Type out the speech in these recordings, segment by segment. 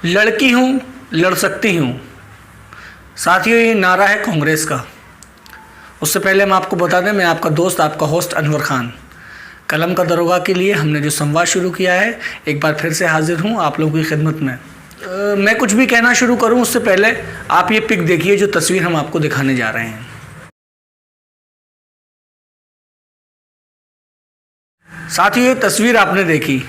लड़की हूँ, लड़ सकती हूँ। साथियों, ये नारा है कांग्रेस का। उससे पहले हम आपको बता दें, मैं आपका दोस्त, आपका होस्ट अनवर खान। कलम का दरोगा के लिए हमने जो संवाद शुरू किया है, एक बार फिर से हाजिर हूँ आप लोगों की खिदमत में। मैं कुछ भी कहना शुरू करूँ उससे पहले आप ये पिक देखिए, जो तस्वीर हम आपको दिखाने जा रहे हैं। साथियों, ये तस्वीर आपने देखी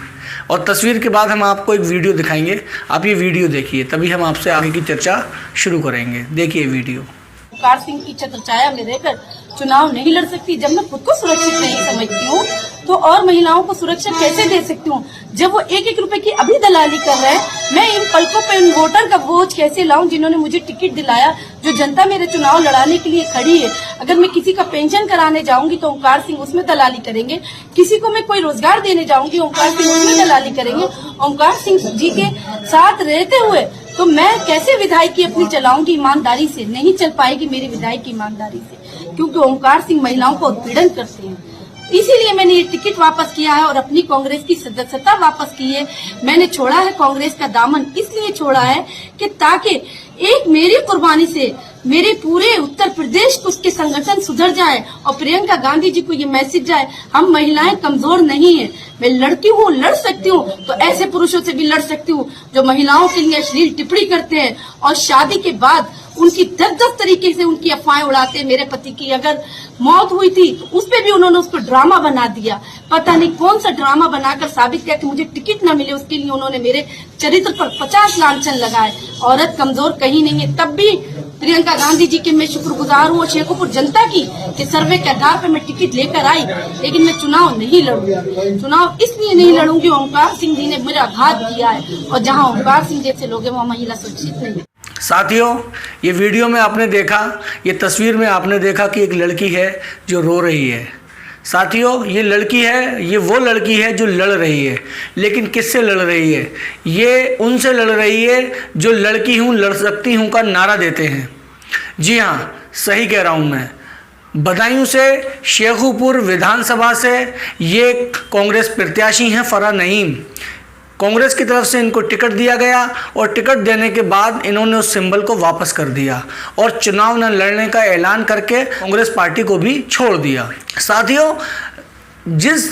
और तस्वीर के बाद हम आपको एक वीडियो दिखाएंगे। आप ये वीडियो देखिए, तभी हम आपसे आगे की चर्चा शुरू करेंगे। देखिए वीडियो। ओमकार सिंह की छत्रछाया में रहकर चुनाव नहीं लड़ सकती। जब मैं खुद को सुरक्षित नहीं समझती हूँ तो और महिलाओं को सुरक्षा कैसे दे सकती हूँ? जब वो एक एक रुपए की अभी दलाली कर रहे हैं, मैं इन पलकों पे इन वोटर का बोझ कैसे लाऊं जिन्होंने मुझे टिकट दिलाया, जो जनता मेरे चुनाव लड़ाने के लिए खड़ी है। अगर मैं किसी का पेंशन कराने जाऊंगी तो ओमकार सिंह उसमें दलाली करेंगे, किसी को मैं कोई रोजगार देने जाऊंगी ओमकार सिंह उसमें दलाली करेंगे। ओमकार सिंह जी के साथ रहते हुए तो मैं कैसे विधायकी अपनी चलाऊंगी ईमानदारी से? नहीं चल पाएगी मेरी विधायकी ईमानदारी से, क्योंकि ओमकार सिंह महिलाओं को उत्पीड़न करते हैं। इसीलिए मैंने ये टिकट वापस किया है और अपनी कांग्रेस की सदस्यता वापस की है। मैंने छोड़ा है कांग्रेस का दामन, इसलिए छोड़ा है कि ताकि एक मेरी कुर्बानी से मेरे पूरे उत्तर प्रदेश को उसके संगठन सुधर जाए और प्रियंका गांधी जी को ये मैसेज जाए, हम महिलाएं कमजोर नहीं है। मैं लड़की हूँ, लड़ सकती हूँ, तो ऐसे पुरुषों से भी लड़ सकती हूँ जो महिलाओं के लिए अश्लील टिप्पणी करते हैं और शादी के बाद उनकी 10-10 तरीके से उनकी अफवाहें उड़ाते हैं। मेरे पति की अगर मौत हुई थी तो उस पे भी उन्होंने उसको ड्रामा बना दिया। पता नहीं कौन सा ड्रामा बनाकर साबित किया कि मुझे टिकट न मिले, उसके लिए उन्होंने मेरे चरित्र पर 50 लांछन लगाए। औरत कमजोर कहीं नहीं है। तब भी प्रियंका गांधी जी के मैं शुक्रगुजार हूँ, शेखोपुर जनता की, कि सर्वे के आधार पर मैं टिकट लेकर आई, लेकिन मैं चुनाव नहीं लड़ूंगी। चुनाव इसलिए नहीं लड़ूंगी, ओमकार सिंह जी ने मेरा आघात किया है और जहाँ ओमकार सिंह जैसे लोग हैं वहाँ महिला सुरक्षित नहीं है। साथियों, ये वीडियो में आपने देखा, ये तस्वीर में आपने देखा कि एक लड़की है जो रो रही है। साथियों, ये लड़की है, ये वो लड़की है जो लड़ रही है। लेकिन किससे लड़ रही है? ये उनसे लड़ रही है जो लड़की हूँ, लड़ सकती हूँ का नारा देते हैं। जी हाँ, सही कह रहा हूँ मैं। बदायूं से, शेखुपुर विधानसभा से ये कांग्रेस प्रत्याशी हैं फराह नईम। कांग्रेस की तरफ से इनको टिकट दिया गया और टिकट देने के बाद इन्होंने उस सिंबल को वापस कर दिया और चुनाव न लड़ने का ऐलान करके कांग्रेस पार्टी को भी छोड़ दिया। साथियों, जिस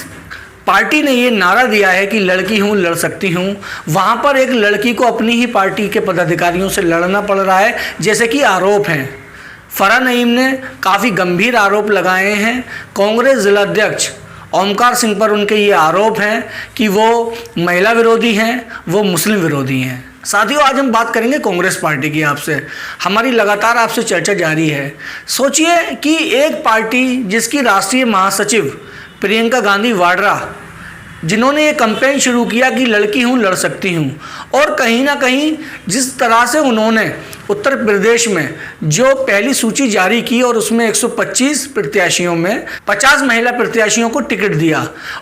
पार्टी ने ये नारा दिया है कि लड़की हूँ, लड़ सकती हूँ, वहाँ पर एक लड़की को अपनी ही पार्टी के पदाधिकारियों से लड़ना पड़ रहा है, जैसे कि आरोप हैं। फराह नईम ने काफ़ी गंभीर आरोप लगाए हैं। कांग्रेस जिलाध्यक्ष ओमकार सिंह पर उनके ये आरोप हैं कि वो महिला विरोधी हैं, वो मुस्लिम विरोधी हैं। साथियों, आज हम बात करेंगे कांग्रेस पार्टी की। आपसे हमारी लगातार आपसे चर्चा जारी है। सोचिए कि एक पार्टी जिसकी राष्ट्रीय महासचिव प्रियंका गांधी वाड्रा, जिन्होंने ये कैंपेन शुरू किया कि लड़की हूँ, लड़ सकती हूँ, और कहीं ना कहीं जिस तरह से उन्होंने उत्तर प्रदेश में जो पहली सूची जारी की और उसमें 125 प्रत्याशियों में 50 महिला प्रत्याशियों को टिकट दिया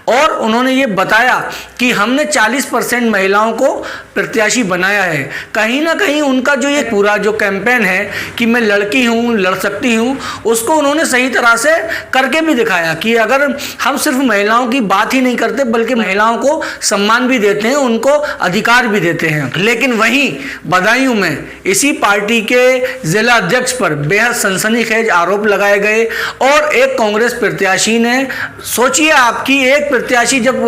और उन्होंने ये बताया कि हमने 40% महिलाओं को प्रत्याशी बनाया है। कहीं ना कहीं उनका जो ये पूरा जो कैंपेन है कि मैं लड़की हूँ, लड़ सकती हूँ, उसको उन्होंने सही तरह से करके भी दिखाया कि अगर हम सिर्फ महिलाओं की बात ही नहीं करते बल्कि महिलाओं को सम्मान भी देते हैं, उनको अधिकार भी देते हैं। लेकिन वहीं बदायूं में इसी पार्टी के जिला अध्यक्ष पर बेहद सनसनीखेज आरोप लगाए गए और एक कांग्रेस प्रत्याशी ने, सोचिए आपकी एक प्रत्याशी जब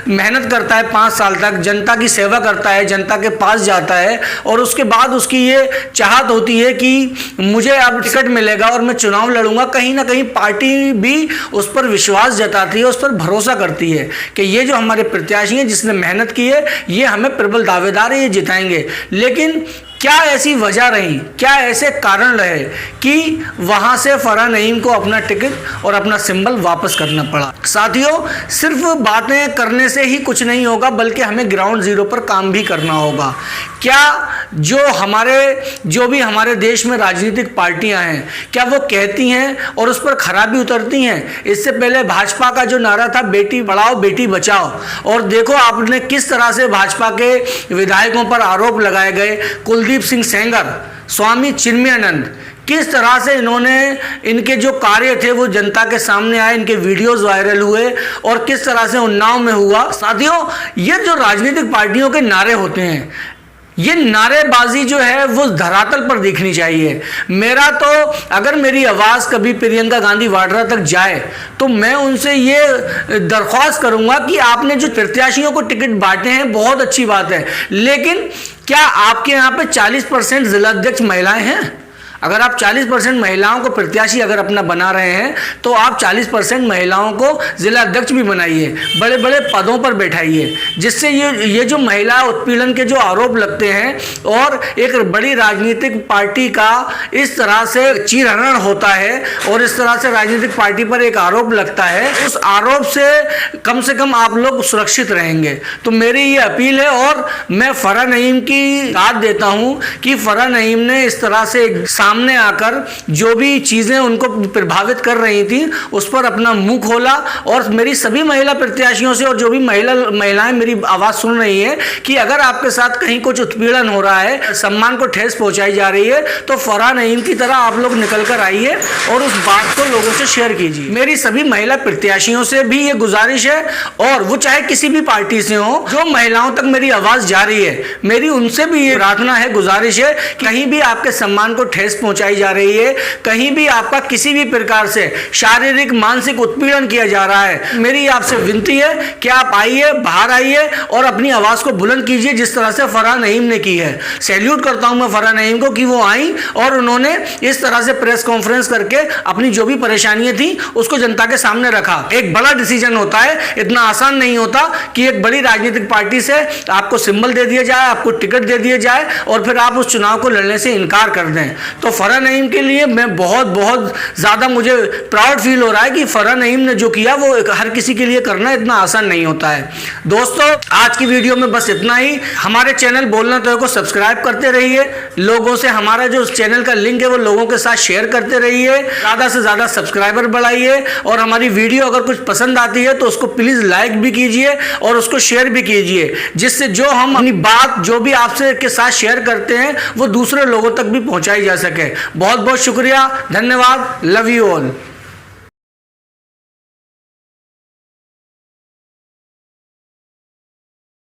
मेहनत करता है 5 साल तक, जनता की सेवा करता है, जनता के पास जाता है और उसके बाद उसकी ये चाहत होती है कि मुझे अब टिकट मिलेगा और मैं चुनाव लड़ूंगा, कहीं ना कहीं पार्टी भी उस पर विश्वास जताती है, उस पर भरोसा करती है कि ये जो हमारे प्रत्याशी हैं जिसने मेहनत की है, ये हमें प्रबल दावेदार है, ये जिताएंगे। लेकिन क्या ऐसी वजह रही, क्या ऐसे कारण रहे कि वहां से फराह नईम को अपना टिकट और अपना सिंबल वापस करना पड़ा? साथियों, सिर्फ बातें करने से ही कुछ नहीं होगा, बल्कि हमें ग्राउंड जीरो पर काम भी करना होगा। क्या जो भी हमारे देश में राजनीतिक पार्टियां हैं, क्या वो कहती हैं और उस पर खराबी उतरती हैं? इससे पहले भाजपा का जो नारा था बेटी पढ़ाओ बेटी बचाओ, और देखो आपने किस तरह से भाजपा के विधायकों पर आरोप लगाए गए। कुलदीप सिंह सेंगर, स्वामी चिन्मयानंद, किस तरह से इनके जो कार्य थे वो जनता के सामने आए, इनके वीडियोस वायरल हुए और किस तरह से उन्नाव में हुआ। साथियों, ये जो राजनीतिक पार्टियों के नारे होते हैं, ये नारेबाजी जो है वो धरातल पर दिखनी चाहिए। मेरा तो अगर मेरी आवाज़ कभी प्रियंका गांधी वाड्रा तक जाए तो मैं उनसे ये दरख्वास्त करूंगा कि आपने जो प्रत्याशियों को टिकट बांटे हैं बहुत अच्छी बात है, लेकिन क्या आपके यहाँ पे 40% जिलाध्यक्ष महिलाएं हैं? अगर आप 40% महिलाओं को प्रत्याशी अगर अपना बना रहे हैं तो आप 40% महिलाओं को जिला अध्यक्ष भी बनाइए, बड़े बड़े पदों पर बैठाइए, जिससे ये जो महिला उत्पीड़न के जो आरोप लगते हैं और एक बड़ी राजनीतिक पार्टी का इस तरह से चीरहरण होता है और इस तरह से राजनीतिक पार्टी पर एक आरोप लगता है, उस आरोप से कम आप लोग सुरक्षित रहेंगे। तो मेरी ये अपील है और मैं फरहा नईम की दाद देता हूँ कि फरहा नईम ने इस तरह से सामने आकर जो भी चीजें उनको प्रभावित कर रही थी उस पर अपना मुंह खोला और मेरी सभी महिला प्रत्याशियों से और जो भी महिलाएं मेरी आवाज सुन रही हैं कि अगर आपके साथ कहीं कुछ उत्पीड़न हो रहा है, सम्मान को ठेस पहुंचाई जा रही है, तो फरहा नईम की तरह आप लोग निकल कर आइए और उस बात को लोगों से शेयर कीजिए। मेरी सभी महिला प्रत्याशियों से भी ये गुजारिश है, और वो चाहे किसी भी पार्टी से हो, जो महिलाओं तक मेरी आवाज जा रही है, मेरी उनसे भी ये प्रार्थना है, गुजारिश है, कहीं भी आपके सम्मान को ठेस पहुंचाई जा रही है, कहीं भी आपका किसी भी प्रकार से शारीरिक मानसिक उत्पीड़न किया जा रहा है, मेरी आपसे विनती है कि आप आइए, बाहर आइए और अपनी आवाज को बुलंद कीजिए जिस तरह से फरहा नईम ने की है। सैल्यूट करता हूं मैं फरहा नईम को कि वो आई और उन्होंने इस तरह से प्रेस कॉन्फ्रेंस करके अपनी जो भी परेशानियां थी उसको जनता के सामने रखा। एक बड़ा डिसीजन होता है, इतना आसान नहीं होता कि एक बड़ी राजनीतिक पार्टी से आपको सिंबल दे दिया जाए, आपको टिकट दे दिया जाए और फिर आप उस चुनाव को लड़ने से इनकार कर दें। तो फरहा नईम के लिए मैं बहुत ज़्यादा मुझे प्राउड फील हो रहा है कि फरहा नईम ने जो किया वो हर किसी के लिए करना इतना आसान नहीं होता है। दोस्तों, आज की वीडियो में बस इतना ही। हमारे चैनल बोलना तो है को सब्सक्राइब करते रहिए, लोगों से हमारा जो चैनल का लिंक है वो लोगों के साथ शेयर करते रहिए, ज़्यादा से ज़्यादा सब्सक्राइबर बढ़ाइए और हमारी वीडियो अगर कुछ पसंद आती है तो उसको प्लीज़ लाइक भी कीजिए और उसको शेयर भी कीजिए, जिससे जो हम अपनी बात जो भी आपसे के साथ शेयर करते हैं वो दूसरे लोगों तक भी पहुंचाई जा सके। बहुत बहुत शुक्रिया, धन्यवाद, लव यू ऑल।